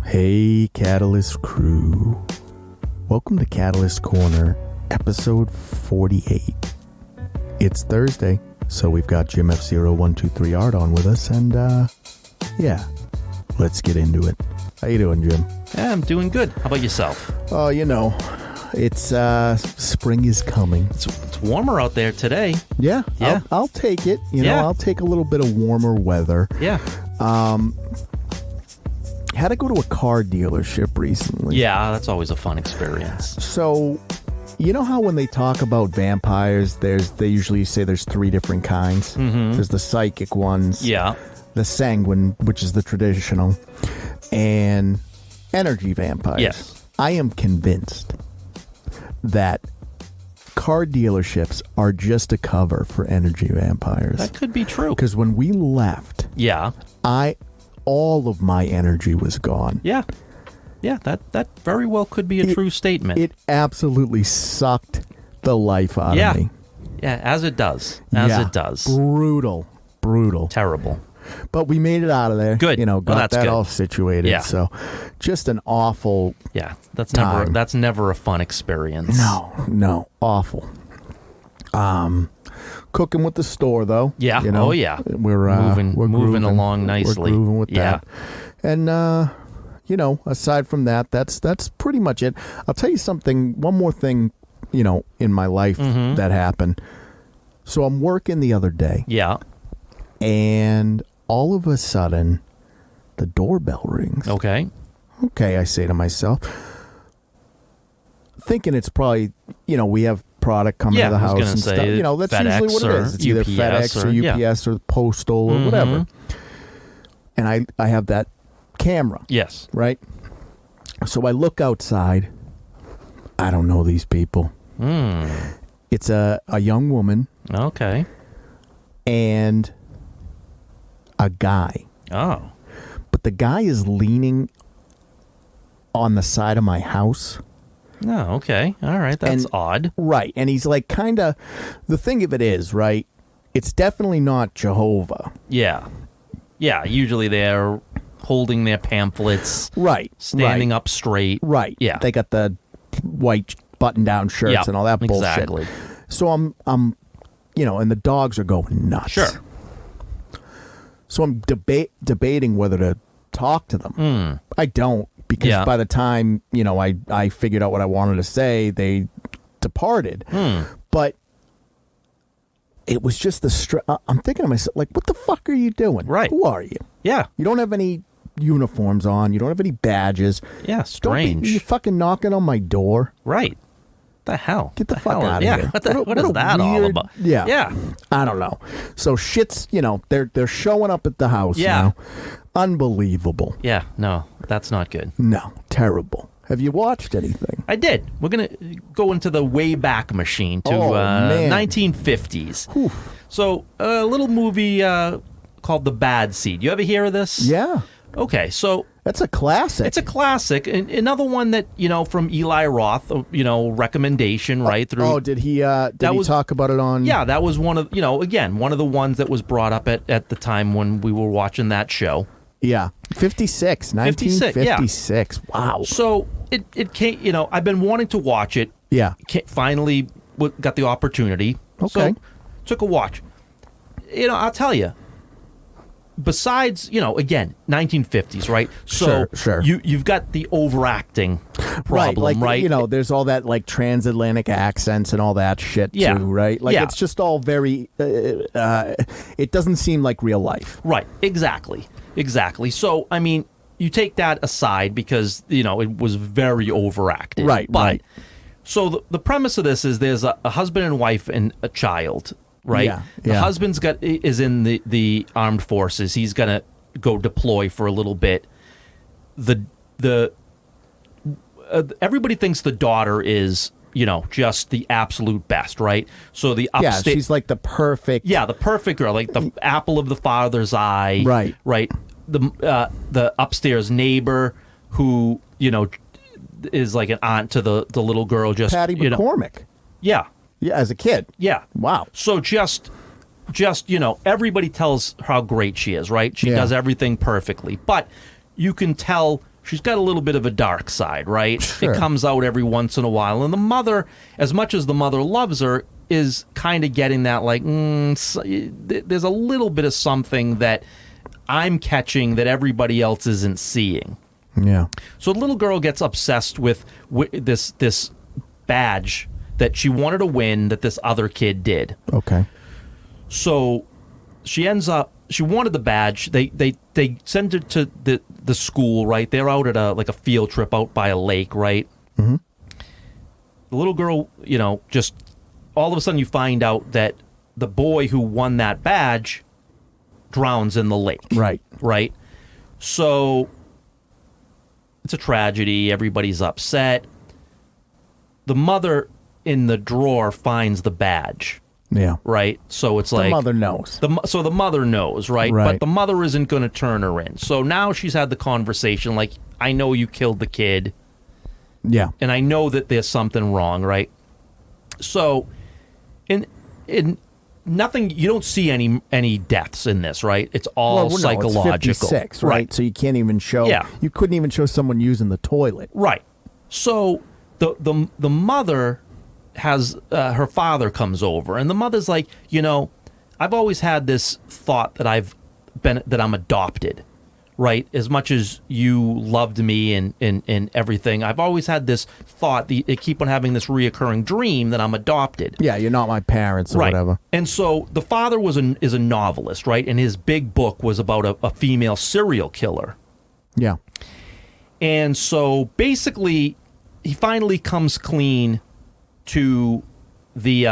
Hey, Catalyst crew. Welcome to Catalyst Corner, episode 48. It's Thursday, so we've got Jim F0123 Art on with us, and, yeah, let's get into it. How you doing, Jim? Yeah, I'm doing good. How about yourself? Oh, you know, it's, spring is coming. It's warmer out there today. Yeah. I'll take it. You know, Yeah. I'll take a little bit of warmer weather. Yeah. Had to go to a car dealership recently. Yeah, that's always a fun experience. So, you know how when they talk about vampires, they usually say there's three different kinds? Mm-hmm. There's the psychic ones. Yeah. The sanguine, which is the traditional, and energy vampires. Yes. I am convinced that car dealerships are just a cover for energy vampires. That could be true. Because when we left, Yeah. all of my energy was gone. Yeah. Yeah, that very well could be a true statement. It absolutely sucked the life out of me. Yeah, as it does. It does. Brutal. Terrible. But we made it out of there. Good. Got that's that good. all situated. Yeah. So, just an awful. Yeah, that's time. never a fun experience. No, awful. Cooking with the store though. Yeah. You know, Oh yeah. We're moving grooving along nicely. We're grooving with Yeah. that. And you know, aside from that, that's pretty much it. I'll tell you something. One more thing, you know, in my life that happened. So I'm working the other day. Yeah. And all of a sudden, the doorbell rings. Okay. Okay, I say to myself, thinking it's probably, you know, we have product coming to the house and stuff. You know, that's FedEx usually what it is. It's either FedEx or UPS or Postal or whatever. And I have that camera. Yes. Right? So I look outside. I don't know these people. It's a young woman Okay. and a guy. Oh. But the guy is leaning on the side of my house. Oh, okay. All right. That's odd. Right. And he's like kind of, the thing of it is, right, it's definitely not Jehovah. Yeah. Yeah. Usually they're holding their pamphlets. Right. Standing up straight. Right. Yeah. They got the white button-down shirts and all that bullshit. Exactly. So I'm, you know, and the dogs are going nuts. Sure. So I'm debating whether to talk to them. I don't, because by the time, you know, I figured out what I wanted to say, they departed. But it was just I'm thinking to myself, like, what the fuck are you doing? Right. Who are you? Yeah. You don't have any uniforms on. You don't have any badges. Yeah. Strange. You fucking knocking on my door. Right. The hell? Get the fuck hell? out of Yeah. here. What is that all about? Yeah. Yeah. I don't know. So shit's, you know, they're showing up at the house now. Unbelievable. Yeah. No, that's not good. No, terrible. Have you watched anything? I did. We're going to go into the Wayback Machine to man. 1950s. Whew. So a little movie called The Bad Seed. You ever hear of this? Yeah. Okay. So That's a classic. it's a classic. Another one that, you know, from Eli Roth, you know, recommendation, right? Through. did he talk about it on? Yeah, that was one of, you know, again, one of the ones that was brought up at the time when we were watching that show. Yeah. 1956. Wow. So it came, you know, I've been wanting to watch it. Yeah. Finally got the opportunity. Okay. So took a watch. You know, I'll tell you. Besides, you know, again, 1950s, right? So Sure. You've got the overacting problem, right? You know, there's all that like transatlantic accents and all that shit too, right? Like it's just all very. It doesn't seem like real life. Right. Exactly. So, I mean, you take that aside because, you know, it was very overacted. Right. But so the premise of this is there's a husband and wife and a child. Right. Yeah. The husband's is in the armed forces. He's gonna go deploy for a little bit. Everybody thinks the daughter is, you know, just the absolute best, right? So the upstate, she's like the perfect. the perfect girl, like the apple of the father's eye. Right. The upstairs neighbor who, you know, is like an aunt to the little girl. Just Patty McCormick. Yeah. Yeah, as a kid. Yeah. Wow. So just you know, everybody tells how great she is, right? She does everything perfectly. But you can tell she's got a little bit of a dark side, right? Sure. It comes out every once in a while. And the mother, as much as the mother loves her, is kind of getting that, like, there's a little bit of something that I'm catching that everybody else isn't seeing. Yeah. So the little girl gets obsessed with this badge that she wanted to win that this other kid did. Okay. So she wanted the badge. They send it to the school, right? They're out at a field trip out by a lake, right? Mm-hmm. The little girl, just all of a sudden you find out that the boy who won that badge drowns in the lake. Right. Right? So it's a tragedy. Everybody's upset. The mother in the drawer finds the badge. Yeah. Right? So it's like... The mother knows. So the mother knows, right? Right. But the mother isn't going to turn her in. So now she's had the conversation, like, I know you killed the kid. Yeah. And I know that there's something wrong, right? So, in nothing, you don't see any deaths in this, right? It's all psychological. It's 56, right? So you can't even show... Yeah. You couldn't even show someone using the toilet. Right. So the mother has... her father comes over, and the mother's like, I've always had this thought that I'm adopted, right? As much as you loved me and everything, I've always had this thought, I keep on having this reoccurring dream that I'm adopted. Yeah, you're not my parents or whatever. And so the father is a novelist, right? And his big book was about a female serial killer. Yeah. And so basically, he finally comes clean to the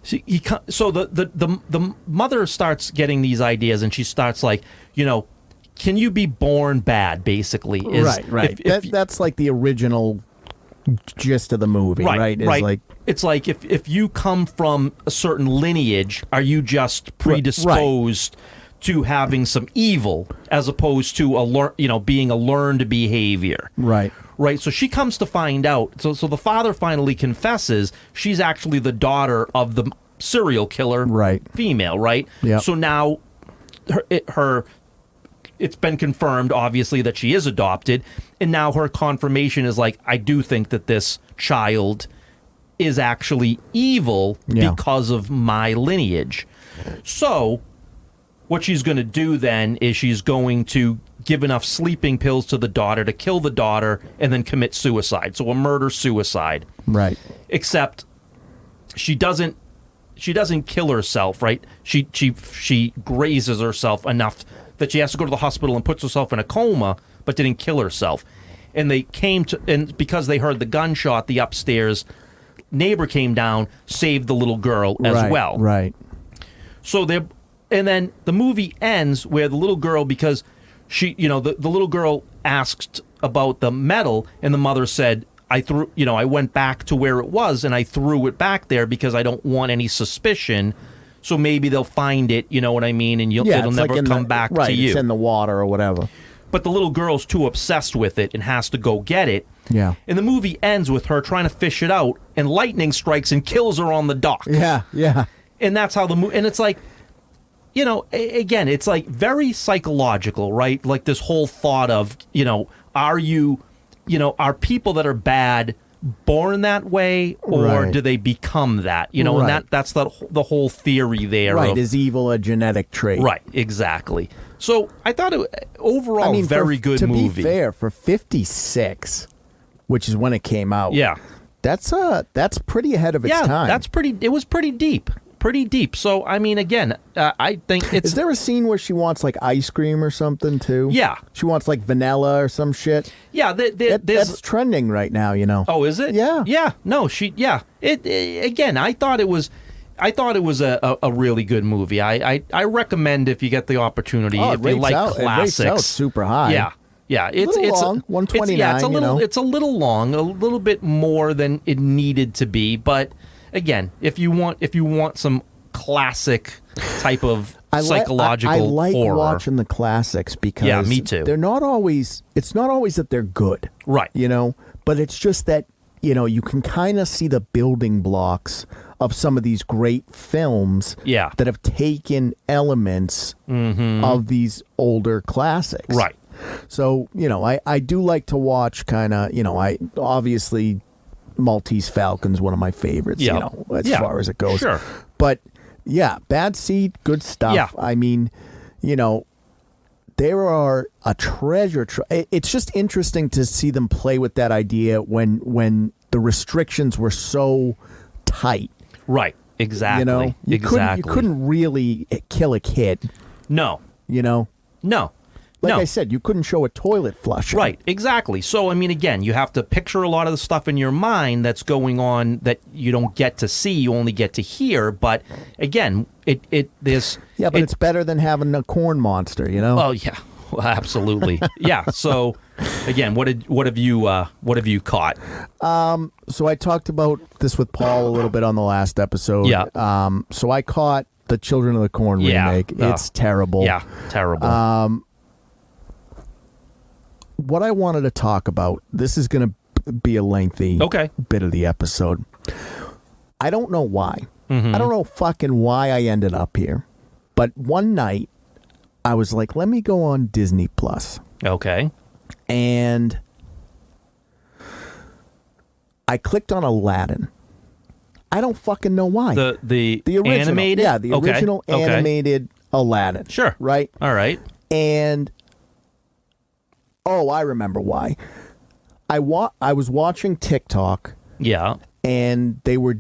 the mother starts getting these ideas, and she starts like, can you be born bad? Basically, right. That's like the original gist of the movie, right? It's like if you come from a certain lineage, are you just predisposed to having some evil as opposed to being a learned behavior? Right. Right. So she comes to find out. So the father finally confesses she's actually the daughter of the serial killer, female, right? Yeah. So now it's been confirmed, obviously, that she is adopted, and now her confirmation is like, I do think that this child is actually evil because of my lineage. So what she's going to do then is she's going to give enough sleeping pills to the daughter to kill the daughter and then commit suicide. So a murder-suicide. Right. Except she doesn't kill herself, right? She grazes herself enough that she has to go to the hospital and puts herself in a coma, but didn't kill herself. And because they heard the gunshot, the upstairs neighbor came down, saved the little girl as well. Right. So and then the movie ends where the little girl, because she, the little girl asked about the medal, and the mother said, I went back to where it was and I threw it back there because I don't want any suspicion. So maybe they'll find it, you know what I mean? And it'll never come back to you. It's in the water or whatever. But the little girl's too obsessed with it and has to go get it. Yeah. And the movie ends with her trying to fish it out, and lightning strikes and kills her on the dock. Yeah, yeah. And that's how the movie... And it's like, again, it's like very psychological, right? Like this whole thought of, are people that are bad born that way, or do they become that? And that's the whole theory there. Right, is evil a genetic trait? Right, exactly. So I thought it overall very good movie. To be fair, for 56, which is when it came out. Yeah, that's pretty ahead of its time. It was pretty deep. So I mean, again, I think it's... Is there a scene where she wants like ice cream or something too? Yeah, she wants like vanilla or some shit. Yeah, that's trending right now. Oh, is it? Yeah. Yeah. No, again, I thought it was a really good movie. I recommend if you get the opportunity, if you like classics. It rates out super high. Yeah. Yeah, it's long, 129. It's a little long, a little bit more than it needed to be, but again, if you want some classic type of psychological I like horror, watching the classics because me too. They're not always. It's not always that they're good, right? But it's just that you can kind of see the building blocks of some of these great films that have taken elements of these older classics, right? So, I do like to watch kind of, I obviously Maltese Falcon's one of my favorites, as far as it goes. Sure. But yeah, Bad Seed, good stuff. Yeah. I mean, there are a treasure. It's just interesting to see them play with that idea when the restrictions were so tight. Right. Exactly. You couldn't really kill a kid. No. No. Like No. I said, you couldn't show a toilet flushing. Right, exactly. So, I mean, again, you have to picture a lot of the stuff in your mind that's going on that you don't get to see, you only get to hear. But again, there's... Yeah, but it's better than having a corn monster, Oh, yeah. Well, absolutely. Yeah. So, again, what have you caught? So I talked about this with Paul a little bit on the last episode. Yeah. So I caught the Children of the Corn remake. It's terrible. Yeah, terrible. What I wanted to talk about, this is going to be a lengthy bit of the episode. I don't know why. Mm-hmm. I don't know fucking why I ended up here. But one night, I was like, let me go on Disney Plus. Okay. And I clicked on Aladdin. I don't fucking know why. The original, animated? Yeah, the original animated Aladdin. Sure. Right? All right. And... oh, I remember why. I was watching TikTok. Yeah. And they were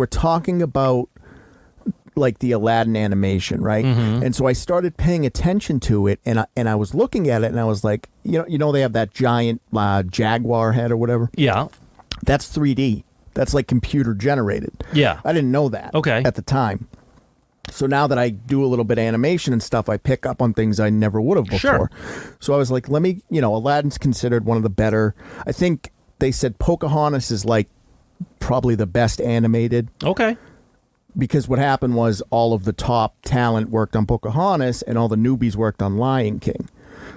talking about like the Aladdin animation, right? Mm-hmm. And so I started paying attention to it, and I was looking at it, and I was like, they have that giant jaguar head or whatever. Yeah. That's 3D. That's like computer generated. Yeah. I didn't know that. At the time. So now that I do a little bit of animation and stuff, I pick up on things I never would have before. Sure. So I was like, let me, Aladdin's considered one of the better. I think they said Pocahontas is like probably the best animated. Okay. Because what happened was all of the top talent worked on Pocahontas and all the newbies worked on Lion King.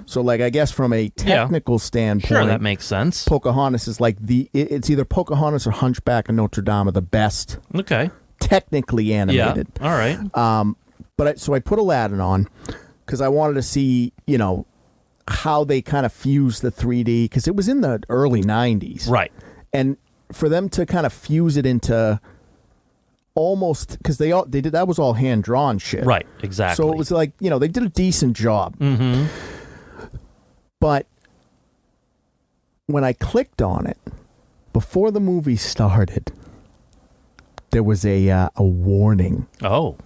So like, I guess from a technical standpoint. Sure, that makes sense. Pocahontas is like it's either Pocahontas or Hunchback of Notre Dame are the best. Okay. Technically animated. Yeah. All right. So I put Aladdin on because I wanted to see, how they kind of fuse the 3D because it was in the early 90s. Right. And for them to kind of fuse it into almost because they did that was all hand drawn shit. Right. Exactly. So it was like, they did a decent job. Mm-hmm. But when I clicked on it before the movie started, there was a warning. Oh.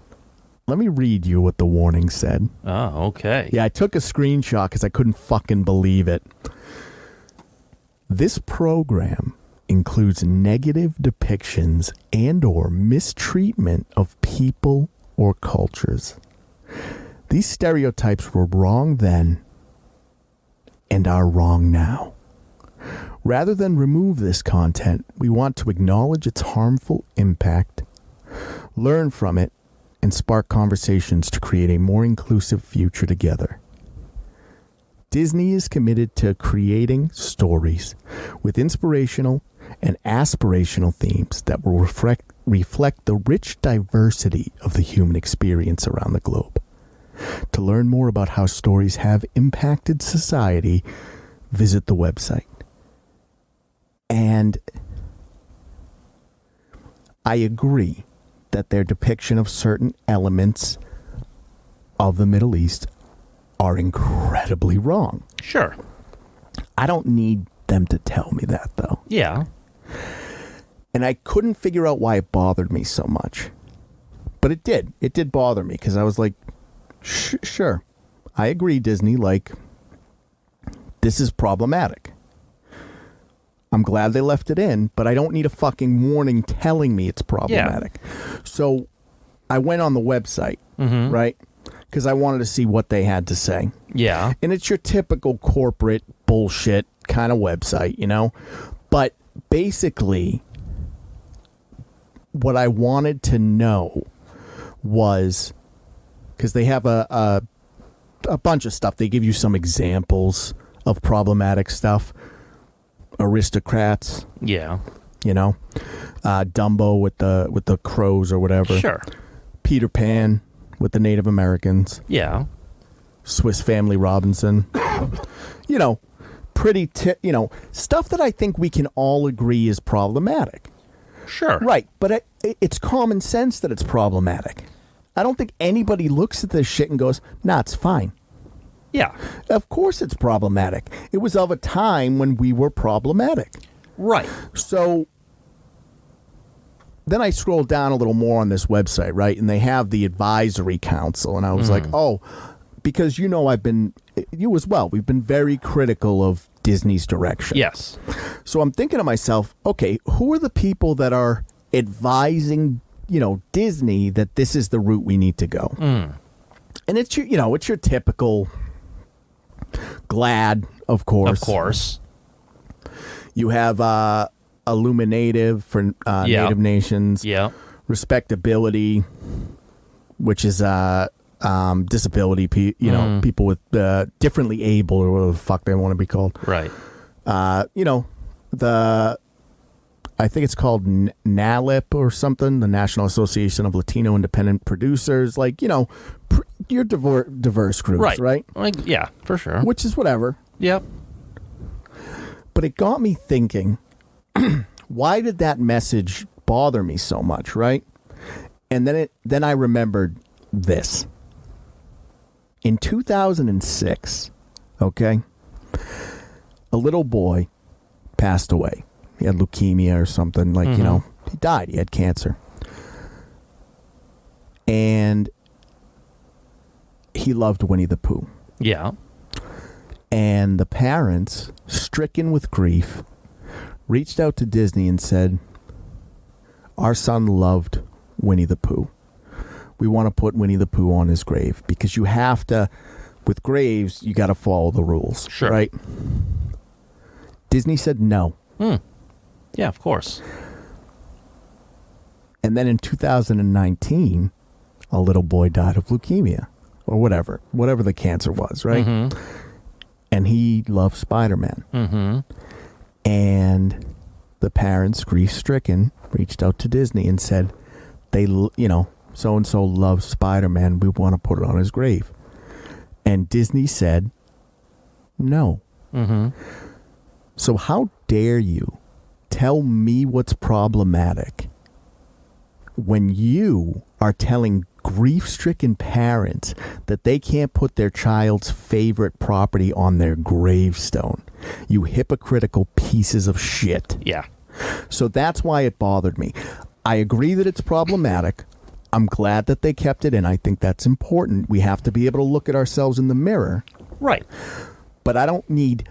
Let me read you what the warning said. Oh, okay. Yeah, I took a screenshot because I couldn't fucking believe it. This program includes negative depictions and or mistreatment of people or cultures. These stereotypes were wrong then and are wrong now. Rather than remove this content, we want to acknowledge its harmful impact, learn from it, and spark conversations to create a more inclusive future together. Disney is committed to creating stories with inspirational and aspirational themes that will reflect the rich diversity of the human experience around the globe. To learn more about how stories have impacted society, visit the website. And I agree that their depiction of certain elements of the Middle East are incredibly wrong. Sure. I don't need them to tell me that, though. Yeah. And I couldn't figure out why it bothered me so much. But it did. It did bother me because I was like, sure, I agree, Disney. Like, this is problematic. I'm glad they left it in, but I don't need a fucking warning telling me it's problematic. Yeah. So I went on the website, right? Because I wanted to see what they had to say. Yeah. And it's your typical corporate bullshit kind of website, But basically, what I wanted to know was, because they have a bunch of stuff. They give you some examples of problematic stuff. Aristocrats. Yeah. Dumbo with the crows or whatever. Sure. Peter Pan with the Native Americans. Yeah. Swiss Family Robinson. You know, stuff that I think we can all agree is problematic. Sure. Right, but it's common sense that it's problematic. I don't think anybody looks at this shit and goes, nah, it's fine. Yeah. Of course it's problematic. It was of a time when we were problematic. Right. So then I scrolled down a little more on this website, right? And they have the advisory council. And I was like, oh, because I've been, you as well, we've been very critical of Disney's direction. Yes. So I'm thinking to myself, okay, who are the people that are advising, Disney that this is the route we need to go? And it's your typical GLAAD, of course. Of course. You have Illuminative for Native Nations. Yeah. Respectability, which is disability, people with differently able or whatever the fuck they want to be called. Right. I think it's called NALIP or something, the National Association of Latino Independent Producers. Like, your diverse groups, right? Like, yeah, for sure. Which is whatever. Yep. But it got me thinking, why did that message bother me so much, right? And then I remembered this. In 2006, okay, a little boy passed away. He had leukemia or something, he died. He had cancer. And he loved Winnie the Pooh. Yeah. And the parents, stricken with grief, reached out to Disney and said, our son loved Winnie the Pooh. We want to put Winnie the Pooh on his grave, because you have to, with graves, you got to follow the rules. Sure. Right? Disney said no. Yeah, of course. And then in 2019, a little boy died of leukemia or whatever the cancer was, right? And he loved Spider-Man. And the parents, grief-stricken, reached out to Disney and said, so-and-so loves Spider-Man. We want to put it on his grave. And Disney said, no. So how dare you tell me what's problematic when you are telling grief-stricken parents that they can't put their child's favorite property on their gravestone? You hypocritical pieces of shit. Yeah. So that's why it bothered me. I agree that it's problematic. I'm glad that they kept it in. I think that's important. We have to be able to look at ourselves in the mirror. Right. But I don't need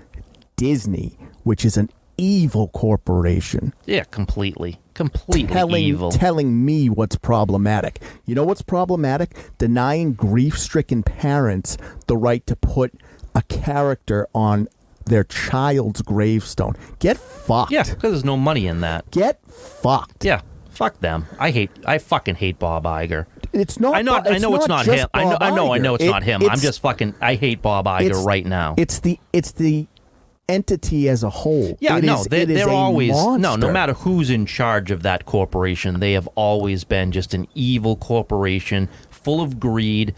Disney, which is an evil corporation. Yeah, completely evil. Telling me what's problematic. You know what's problematic? Denying grief-stricken parents the right to put a character on their child's gravestone. Get fucked. Yeah, because there's no money in that. Get fucked. Yeah, fuck them. I fucking hate Bob Iger. It's not. I know it's not him. I know it's not him. I'm just fucking. I hate Bob Iger right now. It's the entity as a whole. Yeah, they're always monster. no matter who's in charge of that corporation, they have always been just an evil corporation full of greed.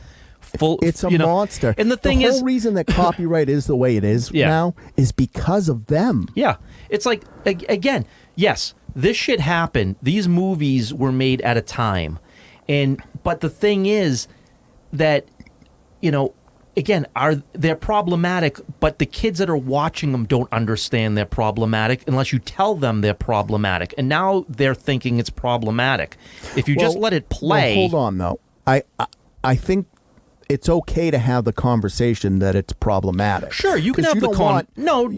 It's a monster. And the whole reason that copyright is the way it is now is because of them. Yeah. It's like, again, yes, this shit happened. These movies were made at a time. But the thing is that, again, they're problematic, but the kids that are watching them don't understand they're problematic unless you tell them they're problematic. And now they're thinking it's problematic. If you just let it play. Well, hold on, though. I think it's okay to have the conversation that it's problematic. Sure, you can have you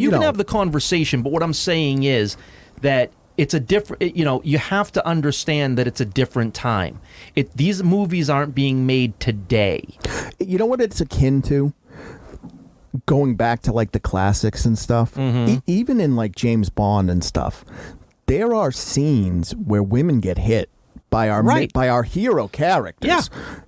can have the conversation, but what I'm saying is that it's a different, you have to understand that it's a different time. These movies aren't being made today. You know what it's akin to? Going back to like the classics and stuff, even in like James Bond and stuff, there are scenes where women get hit by our hero characters. Yeah.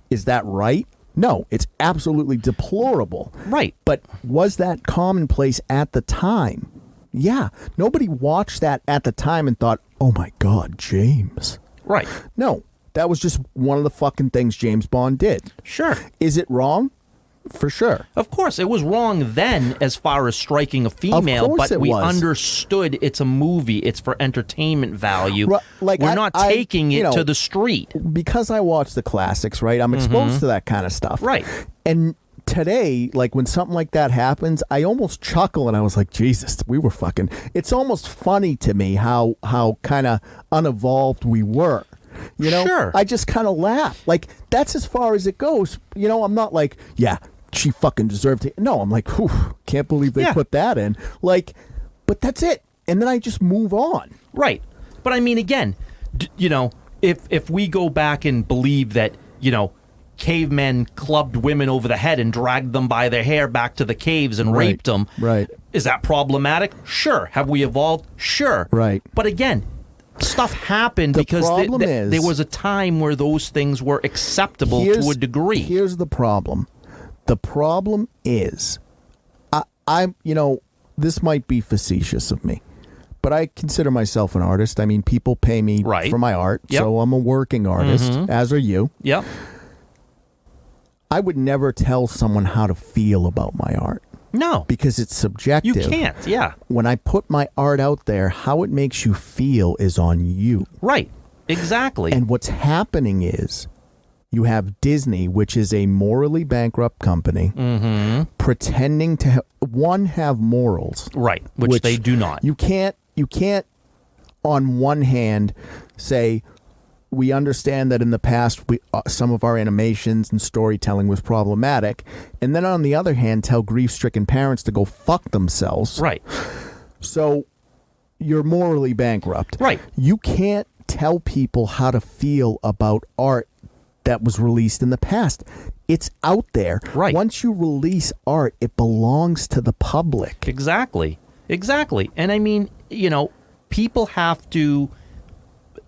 Is that right? No, it's absolutely deplorable. Right. But was that commonplace at the time? Yeah. Nobody watched that at the time and thought, oh my God, James. Right. No, that was just one of the fucking things James Bond did. Sure. Is it wrong? For sure. Of course, it was wrong then as far as striking a female, but we understood it's a movie. It's for entertainment value. We're not taking it to the street. Because I watch the classics, right? I'm exposed to that kind of stuff. Right. And today, like when something like that happens, I almost chuckle and I was like, Jesus, we were fucking... It's almost funny to me how kind of unevolved we were. You know, sure. I just kind of laugh. Like, that's as far as it goes. You know, I'm not like, yeah, she fucking deserved it. No, I'm like, whew, can't believe they put that in. Like, but that's it. And then I just move on. Right. But I mean, again, you know, if we go back and believe that, you know, cavemen clubbed women over the head and dragged them by their hair back to the caves and raped them. Right. Is that problematic? Sure. Have we evolved? Sure. Right. But again, stuff happened because there was a time where those things were acceptable to a degree. Here's the problem. The problem is, I'm, you know, this might be facetious of me, but I consider myself an artist. I mean, people pay me for my art, so I'm a working artist, as are you. Yep. I would never tell someone how to feel about my art. No. Because it's subjective. You can't, yeah. When I put my art out there, how it makes you feel is on you. Right. Exactly. And what's happening is you have Disney, which is a morally bankrupt company, pretending to, have morals. Right, which they do not. You can't, on one hand, say, we understand that in the past, some of our animations and storytelling was problematic. And then on the other hand, tell grief-stricken parents to go fuck themselves. Right. So you're morally bankrupt. Right. You can't tell people how to feel about art that was released in the past. It's out there. Right. Once you release art, it belongs to the public. Exactly. Exactly. And I mean, you know, people have to,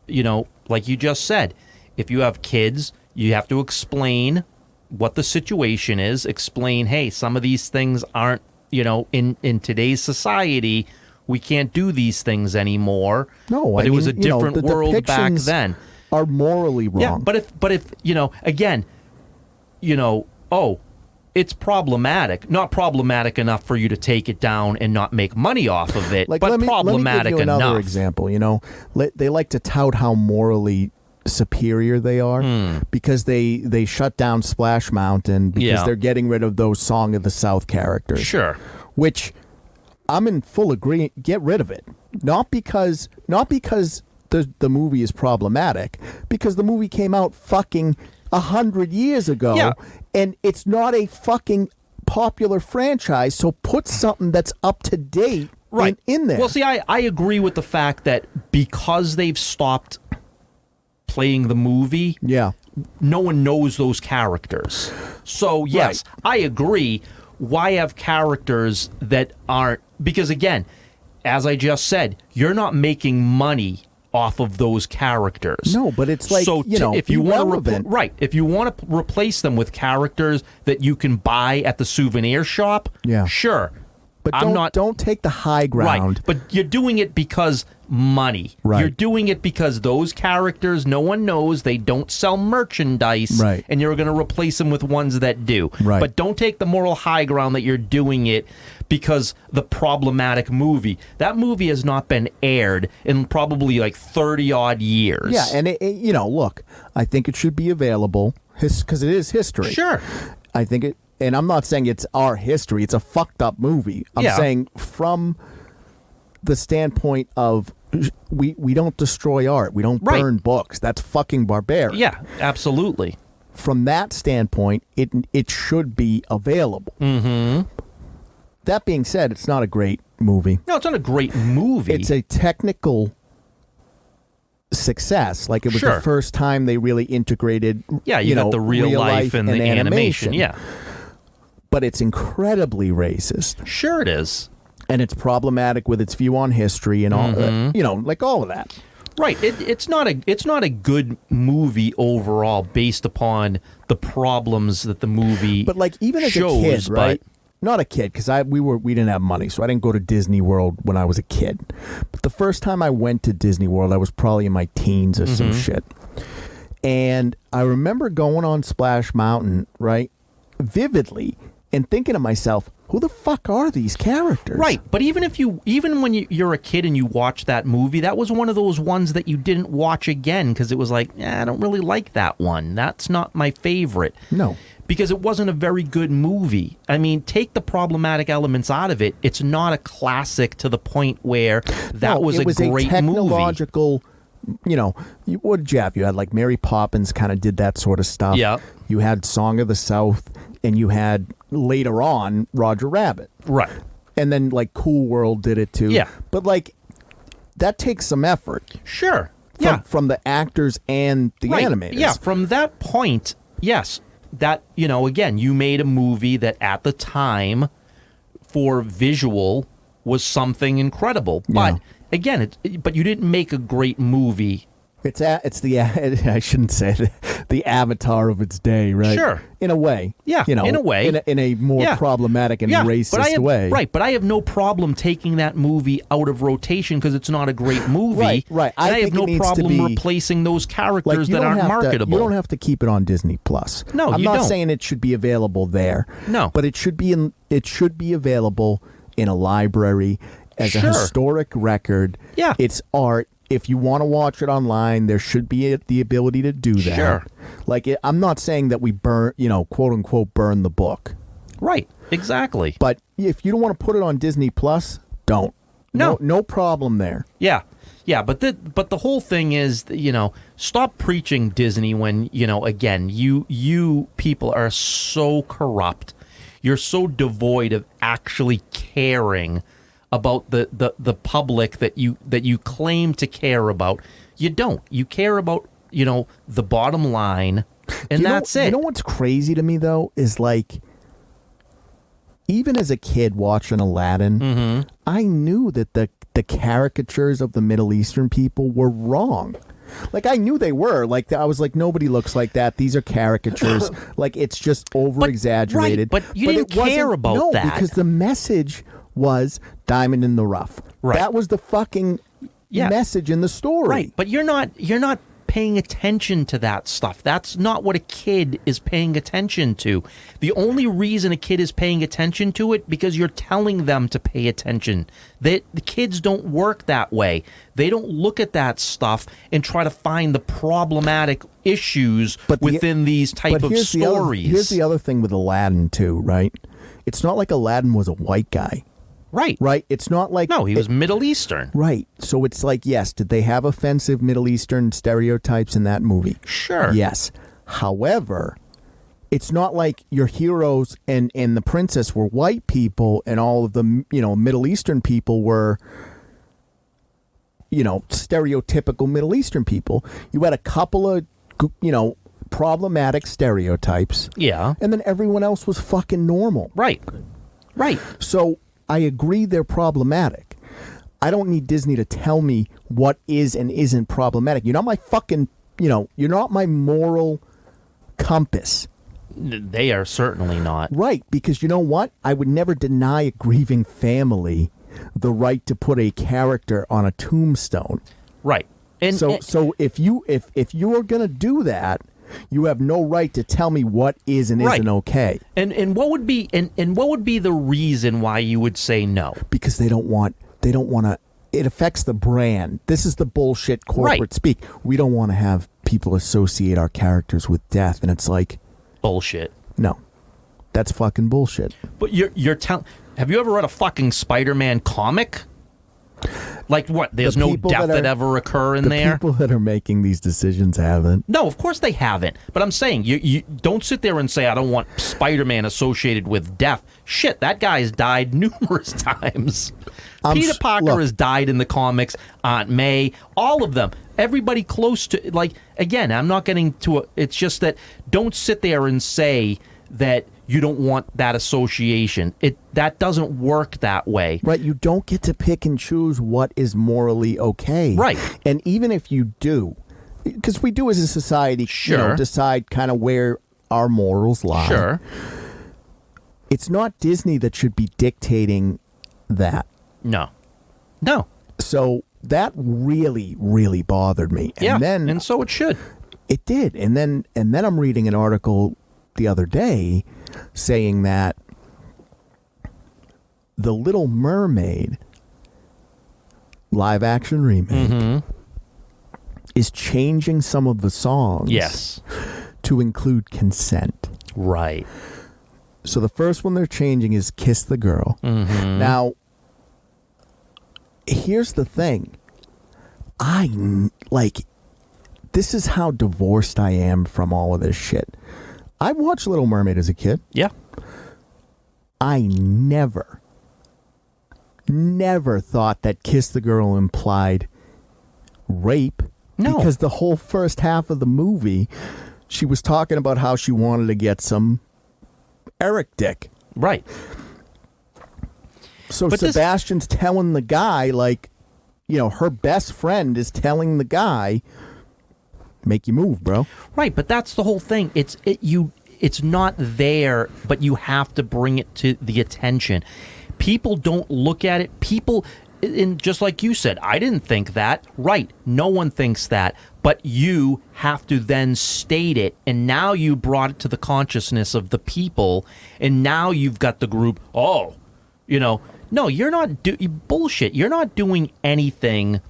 you know, like you just said, if you have kids, you have to explain what the situation is. Explain, hey, some of these things aren't, you know, in today's society, we can't do these things anymore. No, but it was a different world back then. Are morally wrong. Yeah, but if you know, again, you know, it's problematic. Not problematic enough for you to take it down and not make money off of it, but problematic let me give you enough. Another example, you know, they like to tout how morally superior they are because they shut down Splash Mountain because they're getting rid of those Song of the South characters. Sure. Which I'm in full agreement. Get rid of it. Not because the movie is problematic, because the movie came out fucking 100 years ago, and it's not a fucking popular franchise, so put something that's up to date in there. Well, see, I agree with the fact that because they've stopped playing the movie, no one knows those characters. So, yes, I agree. Why have characters that aren't... Because, again, as I just said, you're not making money off of those characters. No, but it's like, if you want to if you want to replace them with characters that you can buy at the souvenir shop, sure. But don't take the high ground. Right, but you're doing it because money. Right. You're doing it because those characters, no one knows, they don't sell merchandise, and you're going to replace them with ones that do. Right. But don't take the moral high ground that you're doing it because the problematic movie. That movie has not been aired in probably like 30-odd years. Yeah, and look, I think it should be available because it is history. Sure. I think it... And I'm not saying it's our history. It's a fucked up movie. I'm saying from the standpoint of we don't destroy art. We don't burn books. That's fucking barbaric. Yeah, absolutely. From that standpoint, it should be available. Mm-hmm. That being said, it's not a great movie. No, it's not a great movie. It's a technical success. Like, it was the first time they really integrated you got the real life and the animation. Yeah. But it's incredibly racist. Sure it is. And it's problematic with its view on history and all like all of that. Right. It's not a good movie overall based upon the problems that the movie But like, even as a kid, right? Not a kid, because we didn't have money, so I didn't go to Disney World when I was a kid. But the first time I went to Disney World, I was probably in my teens or some shit. And I remember going on Splash Mountain, right? vividly and thinking to myself, who the fuck are these characters? Right, but even when you're a kid and you watch that movie, that was one of those ones that you didn't watch again because it was like, I don't really like that one. That's not my favorite. No. Because it wasn't a very good movie. I mean, take the problematic elements out of it. It's not a classic to the point where that was a great movie. Technological, what did you have? You had like Mary Poppins kind of did that sort of stuff. Yeah. You had Song of the South, and you had later on Roger Rabbit. Right. And then like Cool World did it too. Yeah. But like that takes some effort. Sure. From the actors and the animators. Yeah, from that point, yes. That, again, you made a movie that at the time for visual was something incredible. But again, but you didn't make a great movie. It's the I shouldn't say it, the Avatar of its day, right? Sure. In a way. Yeah, in a way. In a more problematic and racist way. Right, but I have no problem taking that movie out of rotation because it's not a great movie. Right. I have no problem replacing those characters that aren't marketable. You don't have to keep it on Disney Plus. No, I'm you not don't. saying it should be available there. No. But it should be available in a library as a historic record. Yeah. It's art. If you want to watch it online, there should be the ability to do that. Sure. Like, I'm not saying that we burn, quote unquote, burn the book. Right. Exactly. But if you don't want to put it on Disney Plus, don't. No problem there. Yeah. Yeah, but the whole thing is, stop preaching Disney when, again, you people are so corrupt. You're so devoid of actually caring about the public that you claim to care about. You don't. You care about, the bottom line, and that's it. You know what's crazy to me, though, is like, even as a kid watching Aladdin, I knew that the caricatures of the Middle Eastern people were wrong. Like, I knew they were. Like, I was like, nobody looks like that. These are caricatures. Like, it's just over-exaggerated. But you didn't care about that. No, because the message was diamond in the rough. Right. That was the fucking message in the story. Right, but you're not paying attention to that stuff. That's not what a kid is paying attention to. The only reason a kid is paying attention to it because you're telling them to pay attention. The kids don't work that way. They don't look at that stuff and try to find the problematic issues within these type of stories. Here's the other thing with Aladdin too, right? It's not like Aladdin was a white guy. Right. It's not like... No, he was Middle Eastern. Right. So it's like, yes, did they have offensive Middle Eastern stereotypes in that movie? Sure. Yes. However, it's not like your heroes and the princess were white people and all of the, Middle Eastern people were, stereotypical Middle Eastern people. You had a couple of, problematic stereotypes. Yeah. And then everyone else was fucking normal. Right. So... I agree they're problematic. I don't need Disney to tell me what is and isn't problematic. You're not my fucking, you're not my moral compass. They are certainly not. Right, because you know what? I would never deny a grieving family the right to put a character on a tombstone. Right. And so if you are going to do that, you have no right to tell me what is and isn't okay. And what would be what would be the reason why you would say no? Because they don't want to. It affects the brand. This is the bullshit corporate speak. We don't want to have people associate our characters with death, and it's like bullshit. No, that's fucking bullshit. But you're telling. Have you ever read a fucking Spider-Man comic? Like what? There's no death that ever occur in there? The people that are making these decisions haven't. No, of course they haven't. But I'm saying, you don't sit there and say, I don't want Spider-Man associated with death. Shit, that guy's died numerous times. Peter Parker has died in the comics, Aunt May, all of them. Everybody close to, like, again, I'm not getting to it's just that don't sit there and say that you don't want that association. That doesn't work that way. Right, you don't get to pick and choose what is morally okay. Right. And even if you do, because we do as a society, decide kind of where our morals lie. Sure. It's not Disney that should be dictating that. No. So that really, really bothered me. And and so it should. It did. And then I'm reading an article the other day saying that The Little Mermaid live action remake is changing some of the songs to include consent. Right. So the first one they're changing is Kiss the Girl. Now, here's the thing. This is how divorced I am from all of this shit. I watched Little Mermaid as a kid. Yeah. I never thought that Kiss the Girl implied rape. No. Because the whole first half of the movie, she was talking about how she wanted to get some Eric dick. Right. So but Sebastian's telling the guy, like, you know, her best friend is telling the guy, make you move, bro. Right, but that's the whole thing. It's not there, but you have to bring it to the attention. People don't look at it. People, and just like you said, I didn't think that. Right, no one thinks that. But you have to then state it, and now you brought it to the consciousness of the people, and now you've got the group, no, you're not bullshit. You're not doing anything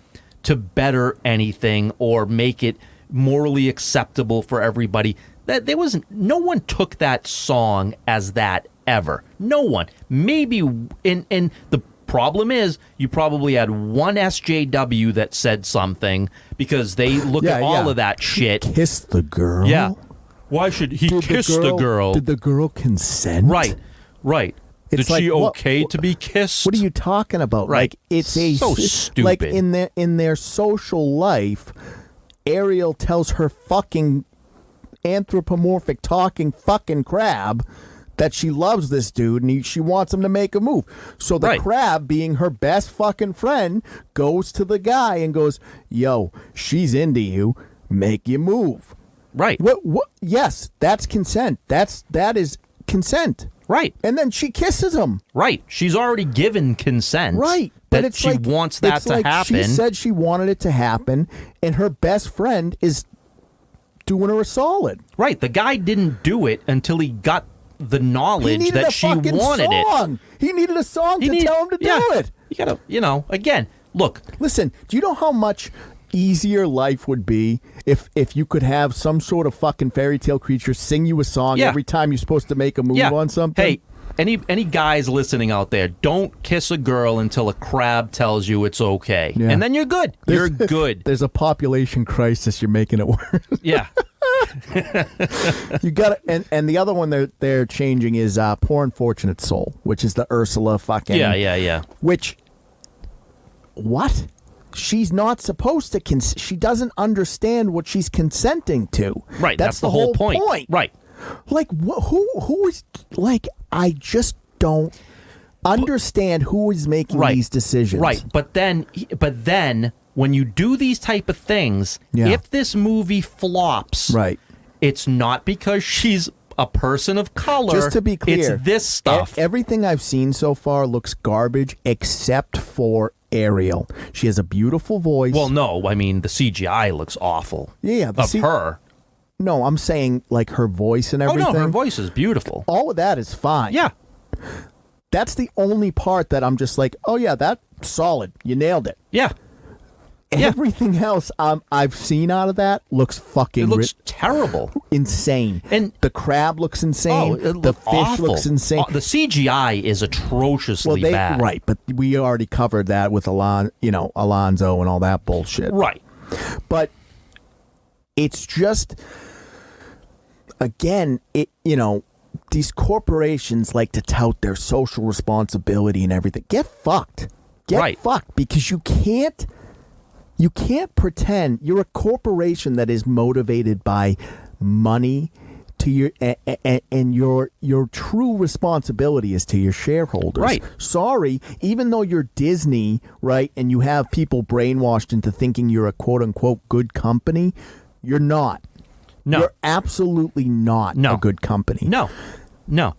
to better anything or make it morally acceptable for everybody. No one took that song as that ever. No one. Maybe and the problem is you probably had one SJW that said something because they look at all of that shit. Kiss the girl. Yeah. Why should he kiss the girl? Did the girl consent? Right. It's Did she okay to be kissed? What are you talking about? Right. Like it's so stupid. Like in their social life, Ariel tells her fucking anthropomorphic talking fucking crab that she loves this dude and she wants him to make a move. So the crab, being her best fucking friend, goes to the guy and goes, "Yo, she's into you. Make you move." Right. What? Yes, that's consent. That is consent. Right. And then she kisses him. Right. She's already given consent. Right. But she wants that to happen. She said she wanted it to happen, and her best friend is doing her a solid. Right. The guy didn't do it until he got the knowledge that she wanted it. He needed a song to tell him to do it. You gotta, again, look. Listen, do you know how much easier life would be if you could have some sort of fucking fairy tale creature sing you a song every time you're supposed to make a move on something? Hey, any guys listening out there, don't kiss a girl until a crab tells you it's okay. Yeah. And then you're good. You're good. There's a population crisis. You're making it worse. Yeah. You got it. And the other one they're changing is Poor Unfortunate Soul, which is the Ursula fucking... Yeah. Which... What? She's not supposed to she doesn't understand what she's consenting to. Right, that's the whole point. Right. Like who is like I just don't understand who is making these decisions. Right. But then when you do these type of things, if this movie flops, it's not because she's a person of color. Just to be clear, it's this stuff. Everything I've seen so far looks garbage except for Ariel. She has a beautiful voice. Well, no, I mean the CGI looks awful. Yeah, her. No, I'm saying like her voice and everything. Oh no, her voice is beautiful. All of that is fine. Yeah. That's the only part that I'm just like, oh yeah, that's solid. You nailed it. Yeah. Everything else I've seen out of that looks fucking... It looks terrible. Insane. And the crab looks insane. The fish awful. looks insane. The CGI is atrociously bad. Right, but we already covered that with Alonzo and all that bullshit. Right. But it's just... Again, these corporations like to tout their social responsibility and everything. Get fucked. Get fucked, because you can't pretend you're a corporation that is motivated by money to your and your true responsibility is to your shareholders. Right. Sorry, even though you're Disney, right, and you have people brainwashed into thinking you're a quote unquote good company, you're not. No. You're absolutely not a good company. No.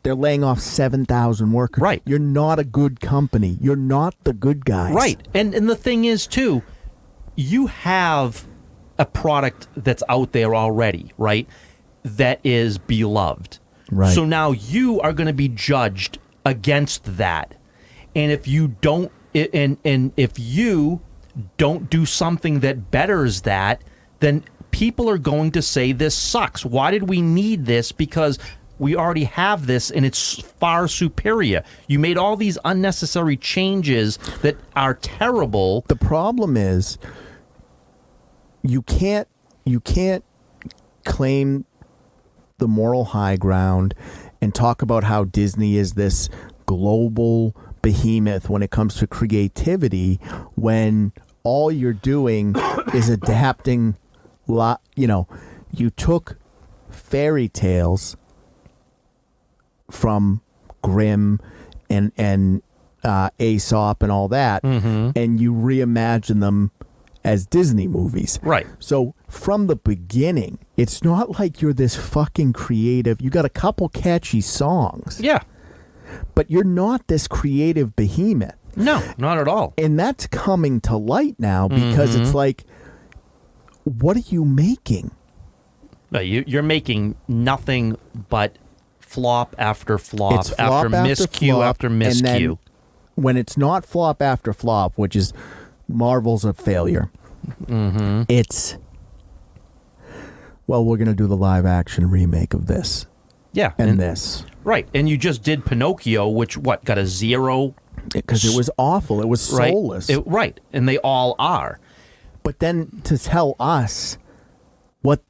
They're laying off 7,000 workers. Right. You're not a good company. You're not the good guys. Right. And the thing is too, you have a product that's out there already, right? That is beloved. Right. So now you are going to be judged against that. And if you don't, and if you don't do something that betters that, then people are going to say this sucks. Why did we need this? Because we already have this and it's far superior. You made all these unnecessary changes that are terrible. The problem is you can't claim the moral high ground and talk about how Disney is this global behemoth when it comes to creativity when all you're doing is adapting. You took fairy tales from Grimm and Aesop and all that, and you reimagine them as Disney movies. Right. So from the beginning, it's not like you're this fucking creative. You got a couple catchy songs. Yeah. But you're not this creative behemoth. No, not at all. And that's coming to light now because it's like, what are you making? No, you're making nothing but flop after flop, It's flop after miscue flop, after miscue. And then when it's not flop after flop, which is Marvel's a failure, it's, well, we're going to do the live action remake of this. Yeah. And this. Right. And you just did Pinocchio, which, got a 0? Because it was awful. It was soulless. Right. And they all are. But then to tell us what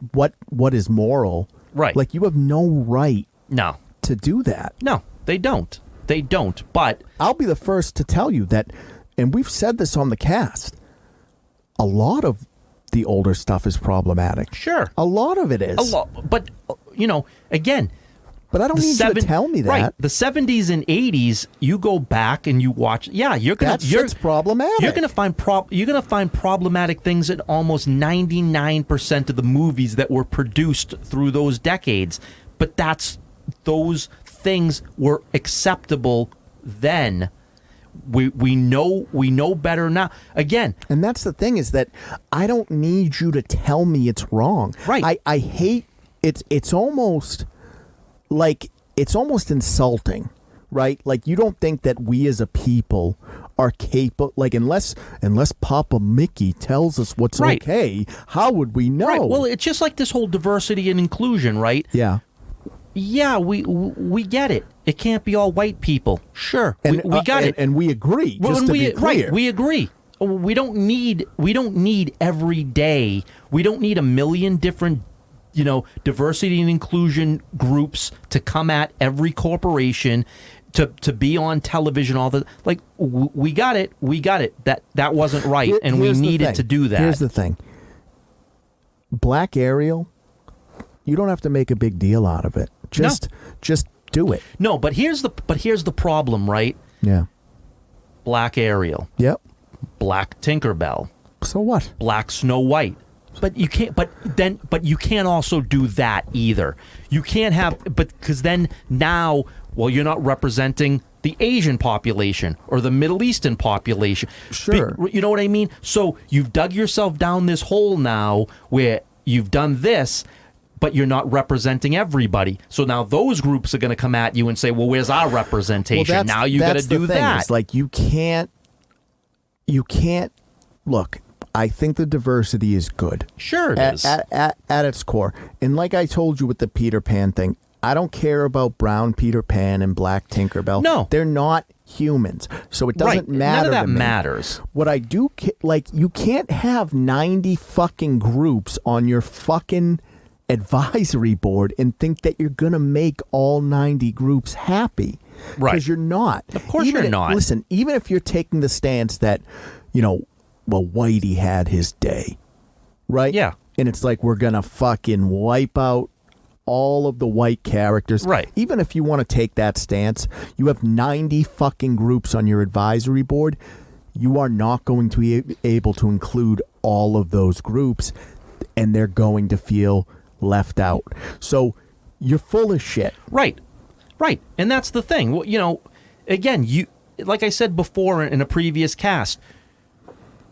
is moral, right? Like you have no right to do that. No, they don't. They don't. But I'll be the first to tell you that, and we've said this on the cast, a lot of the older stuff is problematic. Sure. A lot of it is. A lot. But, again... But I don't need you to tell me that. Right. The 70s and 80s, you go back and you watch. Yeah, you're gonna. That shit's problematic. You're gonna find problematic things in almost 99% of the movies that were produced through those decades. But those things were acceptable then. We know better now. Again, and that's the thing is that I don't need you to tell me it's wrong. Right. I hate it's almost. Like, it's almost insulting, right? Like, you don't think that we as a people are capable, like, unless Papa Mickey tells us what's okay, how would we know? Right. Well, it's just like this whole diversity and inclusion, right? Yeah. Yeah, we get it. It can't be all white people. Sure, we got it. And we agree, just to be clear. Right, we agree. We don't need every day. We don't need a million different diversity and inclusion groups to come at every corporation to be on television. All the we got it. That wasn't right, and we needed to do that. Here's the thing: Black Ariel, you don't have to make a big deal out of it. Just do it. No, but here's the problem, right? Yeah. Black Ariel. Yep. Black Tinkerbell. So what? Black Snow White. But you can't. But you can't also do that either. You can't have. But because then now, you're not representing the Asian population or the Middle Eastern population. Sure. You know what I mean? So you've dug yourself down this hole now, where you've done this, but you're not representing everybody. So now those groups are going to come at you and say, "Well, where's our representation?" Well, now you got to do that. It's like you can't. Look. I think the diversity is good. Sure it is. At its core. And like I told you with the Peter Pan thing, I don't care about brown Peter Pan and black Tinkerbell. No. They're not humans. So it doesn't matter. None of that to me. matters. What I do, you can't have 90 fucking groups on your fucking advisory board and think that you're going to make all 90 groups happy. Right. Because you're not. Of course you're not. Listen, even if you're taking the stance that, Whitey had his day, right? Yeah. And it's like we're going to fucking wipe out all of the white characters. Right. Even if you want to take that stance, you have 90 fucking groups on your advisory board. You are not going to be able to include all of those groups, and they're going to feel left out. So you're full of shit. Right. And that's the thing. Well, again, like I said before in a previous cast,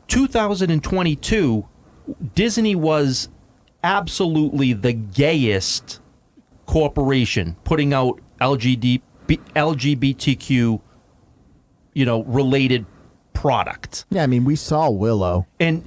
2022, Disney was absolutely the gayest corporation putting out LGBTQ, related product. Yeah, I mean, we saw Willow. And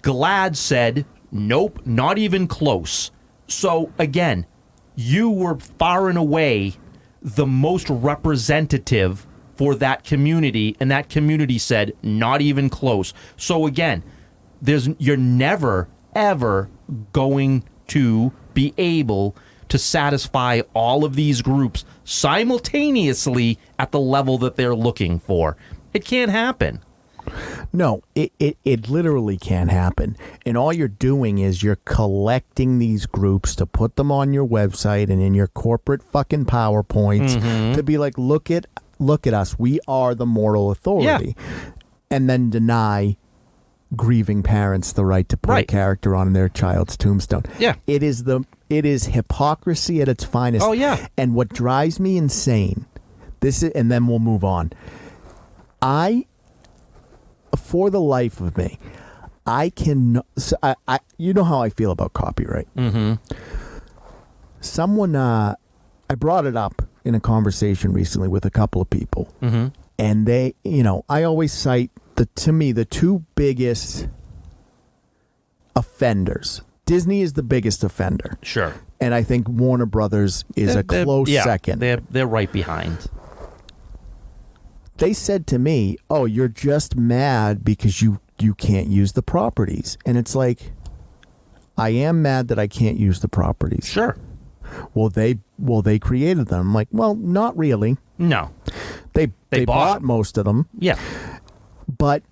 GLAAD said, nope, not even close. So, again, you were far and away the most representative for that community, and that community said, not even close. So, again, you're never, ever going to be able to satisfy all of these groups simultaneously at the level that they're looking for. It can't happen. No, it literally can't happen. And all you're doing is you're collecting these groups to put them on your website and in your corporate fucking PowerPoints to be like, look at us. We are the moral authority. Yeah. And then deny grieving parents the right to put a character on their child's tombstone. Yeah. It is hypocrisy at its finest. Oh, yeah. And what drives me insane, and then we'll move on. For the life of me, I can. You know how I feel about copyright. Mm-hmm. Someone, I brought it up in a conversation recently with a couple of people, and they, I always cite the two biggest offenders. Disney is the biggest offender, sure, and I think Warner Brothers is a close second. They're right behind. They said to me, "Oh, you're just mad because you can't use the properties." And it's like, I am mad that I can't use the properties. Sure. Well, they created them. I'm like, well, not really. No. They bought most of them. Yeah. But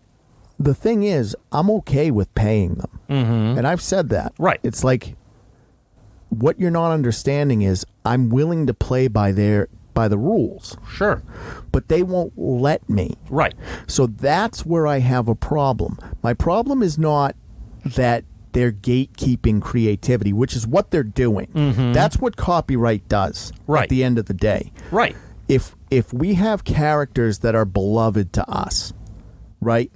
the thing is, I'm okay with paying them. Mm-hmm. And I've said that. Right. It's like, what you're not understanding is I'm willing to play by the rules. Sure. But they won't let me. Right. So that's where I have a problem. My problem is not that they're gatekeeping creativity, which is what they're doing. Mm-hmm. That's what copyright does at the end of the day. Right. If we have characters that are beloved to us, right?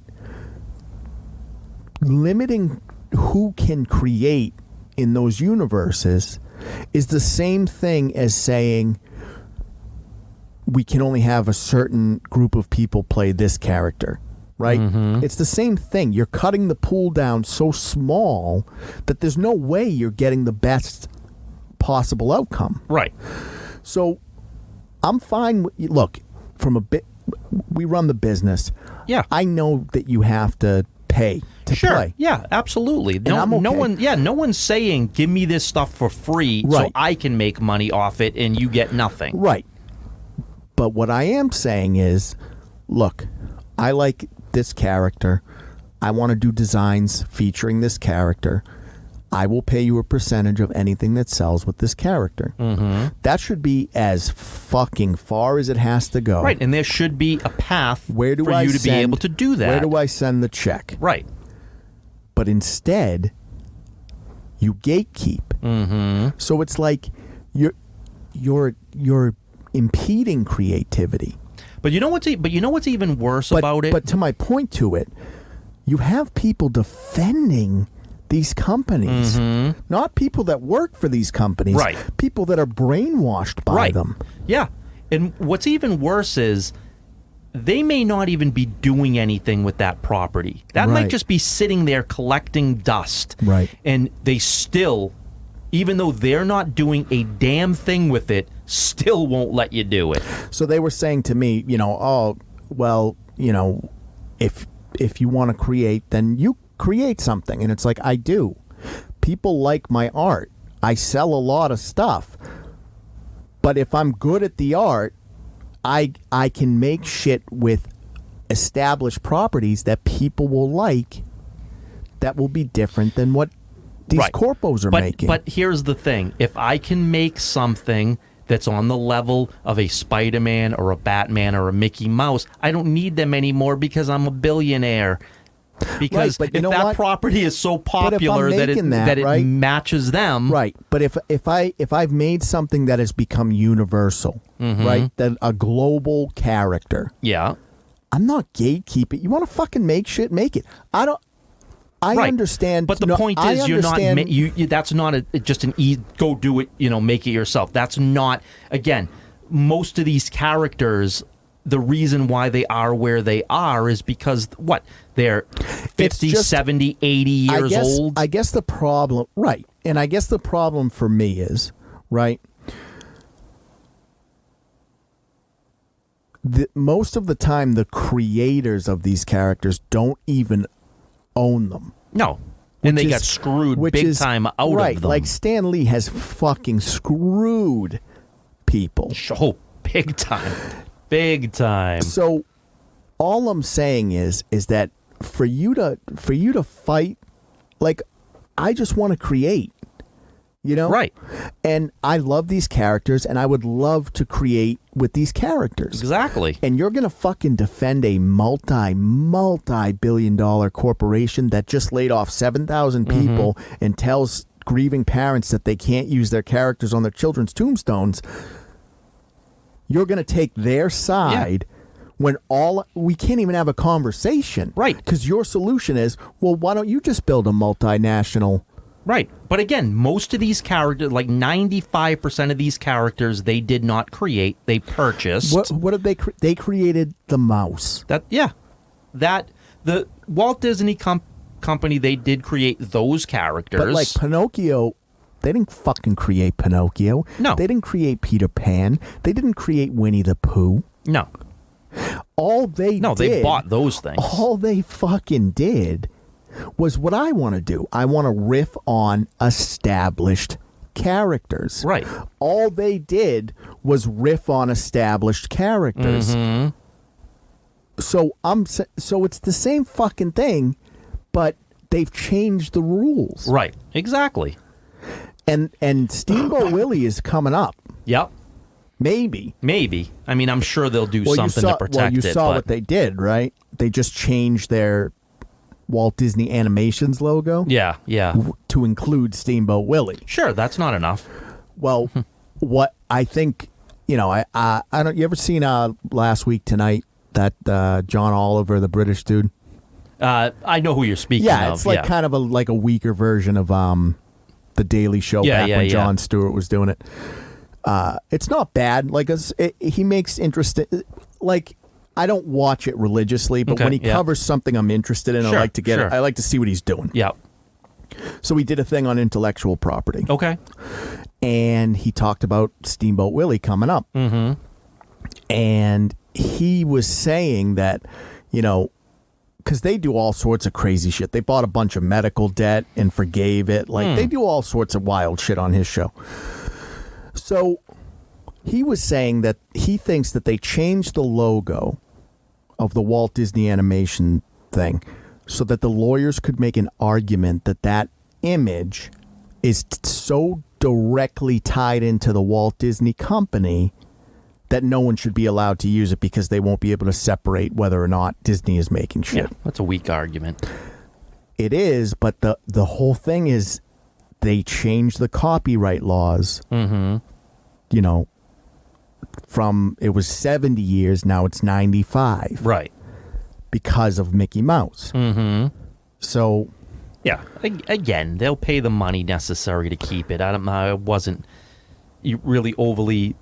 Limiting who can create in those universes is the same thing as saying we can only have a certain group of people play this character, right? Mm-hmm. It's the same thing. You're cutting the pool down so small that there's no way you're getting the best possible outcome. Right. So I'm fine. Look, we run the business. Yeah. I know that you have to pay to play. Yeah, absolutely. No one's saying give me this stuff for free so I can make money off it and you get nothing. Right. But what I am saying is, look, I like this character. I want to do designs featuring this character. I will pay you a percentage of anything that sells with this character. Mm-hmm. That should be as fucking far as it has to go. Right, and there should be a path for you to be able to do that. Where do I send the check? Right. But instead, you gatekeep. Mm-hmm. So it's like you're impeding creativity. But you know what's even worse about it? But to my point to it, you have people defending these companies, not people that work for these companies, right? People that are brainwashed by them. Yeah, and what's even worse is they may not even be doing anything with that property. That might just be sitting there collecting dust, right? And they still, even though they're not doing a damn thing with it, still won't let you do it. So they were saying to me, if you want to create, then you create something. And it's like, I do. People like my art. I sell a lot of stuff. But if I'm good at the art, I can make shit with established properties that people will like that will be different than what these corpos are making. But here's the thing. If I can make something that's on the level of a Spider-Man or a Batman or a Mickey Mouse, I don't need them anymore because I'm a billionaire. Because if that property is so popular that it matches them. Right. But if I've made something that has become universal, right? That a global character. Yeah. I'm not gatekeeping. You want to fucking make shit, make it. I right. understand. But the point is, you're not. That's not just an go do it. Make it yourself. That's not. Again, most of these characters, the reason why they are where they are is because what they're 50, 70, 80 years old. I guess the problem, right? And I guess the problem for me is right. Most of the time, the creators of these characters don't even own them. No. And they got screwed big time out of them. Like Stan Lee has fucking screwed people. Oh, big time. Big time. So all I'm saying is that for you to fight, like, I just want to create. Right. And I love these characters, and I would love to create with these characters. Exactly. And you're going to fucking defend a multi-billion-dollar corporation that just laid off 7,000 people and tells grieving parents that they can't use their characters on their children's tombstones. You're going to take their side when we can't even have a conversation. Right. Because your solution is, well, why don't you just build a multinational... Right. But again, most of these characters, like 95% of these characters, they did not create. They purchased. What did they created the mouse. The Walt Disney Company, they did create those characters. But like Pinocchio, they didn't fucking create Pinocchio. No. They didn't create Peter Pan. They didn't create Winnie the Pooh. No. They bought those things. All they fucking did was what I want to do. I want to riff on established characters. Right. All they did was riff on established characters. Mm-hmm. So it's the same fucking thing, but they've changed the rules. Right. Exactly. And Steamboat Willie is coming up. Yep. Maybe. I mean, I'm sure they'll do something to protect it. You saw what they did, right? They just changed their Walt Disney Animations logo. Yeah. To include Steamboat Willie. Sure, that's not enough. Well, what I think, I don't. You ever seen Last Week Tonight, that John Oliver, the British dude? I know who you're speaking of. Yeah, it's like kind of a weaker version of the Daily Show back when Jon Stewart was doing it. It's not bad. Like he makes interesting. Like, I don't watch it religiously, but when he covers something I'm interested in, I like to get it. I like to see what he's doing. Yeah. So we did a thing on intellectual property. Okay. And he talked about Steamboat Willie coming up. Mm-hmm. And he was saying that, because they do all sorts of crazy shit. They bought a bunch of medical debt and forgave it. Like, they do all sorts of wild shit on his show. So he was saying that he thinks that they changed the logo of the Walt Disney Animation thing so that the lawyers could make an argument that image is so directly tied into the Walt Disney Company that no one should be allowed to use it because they won't be able to separate whether or not Disney is making shit. Yeah, that's a weak argument. It is, but the whole thing is they changed the copyright laws. Mm-hmm. From it was 70 years, now it's 95. Right. Because of Mickey Mouse. Mm-hmm. So. Yeah. Again, they'll pay the money necessary to keep it. I wasn't really overly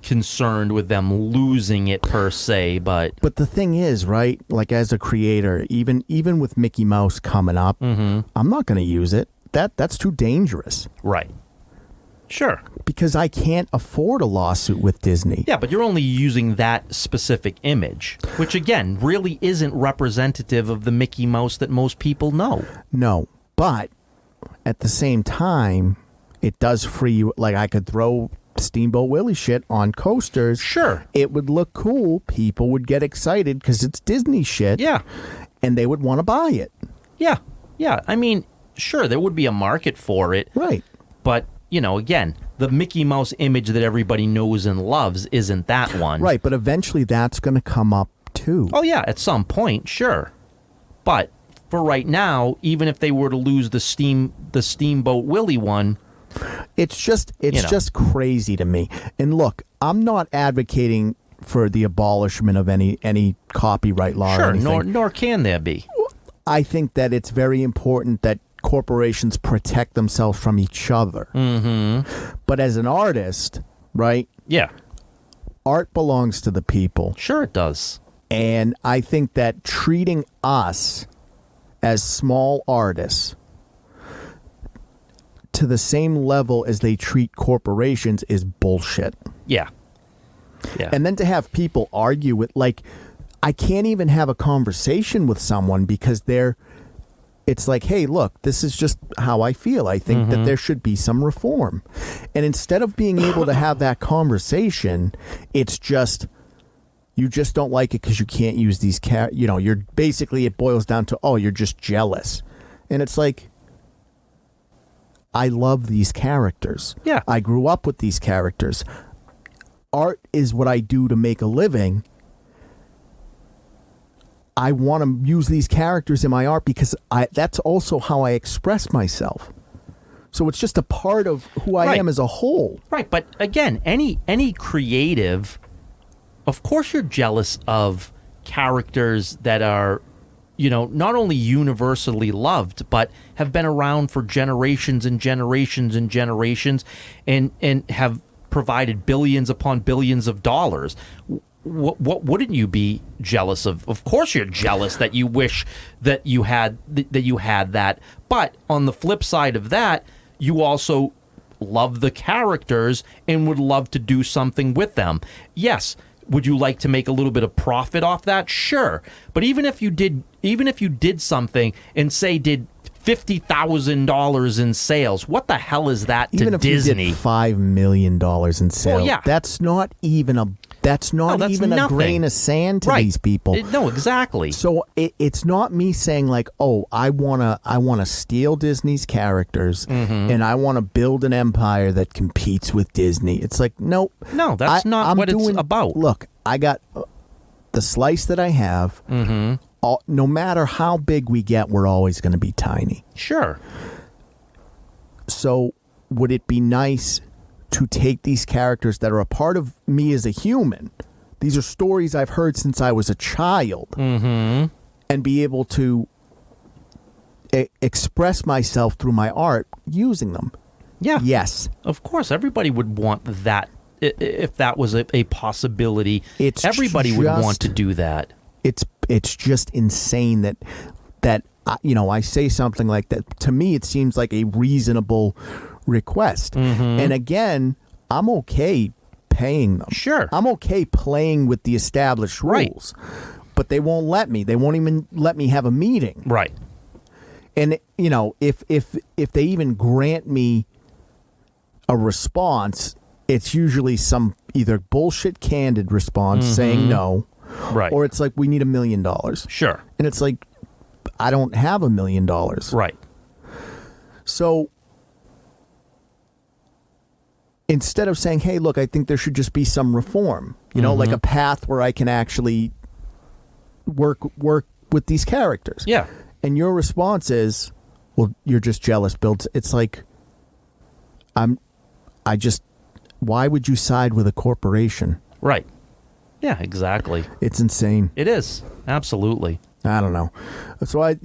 concerned with them losing it per se, but the thing is, right, like as a creator, even with Mickey Mouse coming up, I'm not going to use it. That's too dangerous. Right. Sure. Because I can't afford a lawsuit with Disney. Yeah, but you're only using that specific image, which again really isn't representative of the Mickey Mouse that most people know. No, but at the same time, it does free you. Like, I could throw Steamboat Willie shit on coasters. Sure. It would look cool. People would get excited because it's Disney shit. Yeah. And they would want to buy it. Yeah. Yeah. I mean, sure, there would be a market for it. Right. But, again, the Mickey Mouse image that everybody knows and loves isn't that one. Right, but eventually that's going to come up too. Oh, yeah, at some point, sure. But for right now, even if they were to lose the Steamboat Willie one, it's just crazy to me. And look, I'm not advocating for the abolishment of any copyright law or anything. Nor can there be. I think that it's very important that corporations protect themselves from each other. Mm-hmm. But as an artist, right? Yeah. Art belongs to the people. Sure it does. And I think that treating us as small artists to the same level as they treat corporations is bullshit. Yeah. Yeah. And then to have people argue with, like, I can't even have a conversation with someone because it's like, hey, look, this is just how I feel. I think that there should be some reform. And instead of being able to have that conversation, it's just, you just don't like it because you can't use these, you're basically, it boils down to, oh, you're just jealous. And it's like, I love these characters. Yeah. I grew up with these characters. Art is what I do to make a living. I want to use these characters in my art because that's also how I express myself. So it's just a part of who I am as a whole. Right, but again, any creative, of course you're jealous of characters that are, not only universally loved, but have been around for generations and generations and generations and have provided billions upon billions of dollars. What wouldn't you be jealous of? Of course you're jealous that you wish that you had that. But on the flip side of that, you also love the characters and would love to do something with them. Yes. Would you like to make a little bit of profit off that? Sure. But even if you did something and say did $50,000 in sales, what the hell is that to even if Disney? You did $5 million in sales. Well, yeah. That's not even a grain of sand to these people. No, exactly. So it's not me saying like, oh, I wanna steal Disney's characters and I want to build an empire that competes with Disney. It's like, nope. No, that's not what it's about. Look, I got the slice that I have. No matter how big we get, we're always going to be tiny. Sure. So would it be nice to take these characters that are a part of me as a human? These are stories I've heard since I was a child. And be able to express myself through my art using them. Yeah. Yes. Of course, everybody would want that. If that was a possibility, everybody would want to do that. It's just insane that I say something like that. To me, it seems like a reasonable request. And again, I'm okay paying them. Sure. I'm okay playing with the established rules. But they won't let me. They won't even let me have a meeting. Right. And if they even grant me a response, it's usually some either bullshit candid response saying no. Right. Or it's like, we need $1 million. Sure. And it's like, I don't have $1 million. Right. So instead of saying, hey, look, I think there should just be some reform, like a path where I can actually work with these characters. Yeah. And your response is, well, you're just jealous, Bill. It's like, why would you side with a corporation? Right. Yeah, exactly. It's insane. It is. Absolutely. I don't know. So I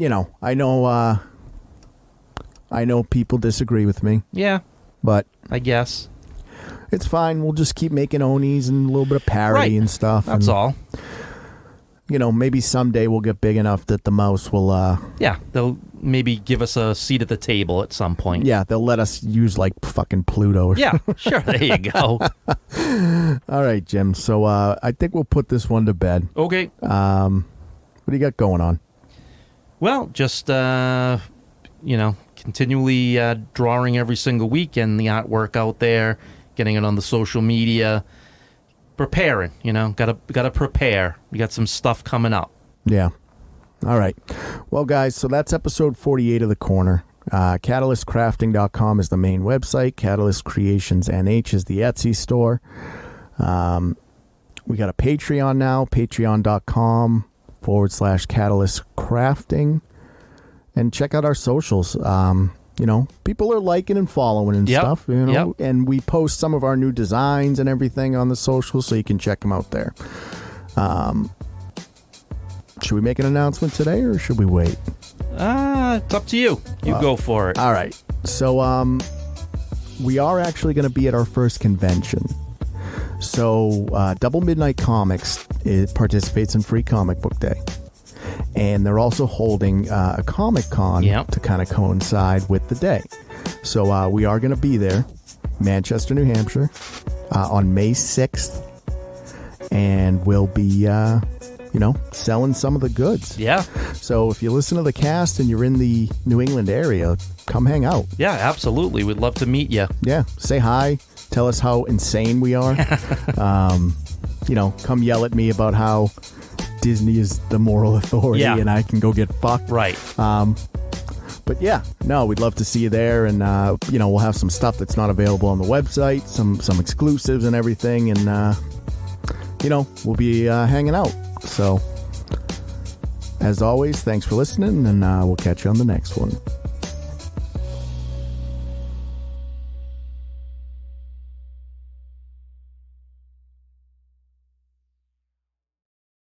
know people disagree with me. Yeah. But I guess it's fine. We'll just keep making Onis and a little bit of parody and stuff. That's all. Maybe someday we'll get big enough that the mouse will... yeah, they'll maybe give us a seat at the table at some point. Yeah, they'll let us use, like, fucking Pluto. Yeah, sure, there you go. All right, Jim. So I think we'll put this one to bed. Okay. What do you got going on? Well, just, continually drawing every single weekend, the artwork out there, getting it on the social media. Preparing, gotta prepare. We got some stuff coming up. Yeah. All right. Well, guys, so that's episode 48 of The Corner. CatalystCrafting.com is the main website. Catalyst Creations NH is the Etsy store. We got a Patreon now, patreon.com/CatalystCrafting. And check out our socials. People are liking and following and stuff, and we post some of our new designs and everything on the socials, so you can check them out there. Should we make an announcement today, or should we wait? It's up to you. You go for it. All right. So, we are actually going to be at our first convention. So, Double Midnight Comics participates in Free Comic Book Day. And they're also holding a Comic-Con to kind of coincide with the day. So, we are going to be there, Manchester, New Hampshire, on May 6th. And we'll be, selling some of the goods. Yeah. So if you listen to the cast and you're in the New England area, come hang out. Yeah, absolutely. We'd love to meet you. Yeah. Say hi. Tell us how insane we are. Come yell at me about how Disney is the moral authority and I can go get fucked. Right. But yeah, no, we'd love to see you there. And, we'll have some stuff that's not available on the website, some exclusives and everything. And, we'll be hanging out. So, as always, thanks for listening, and we'll catch you on the next one.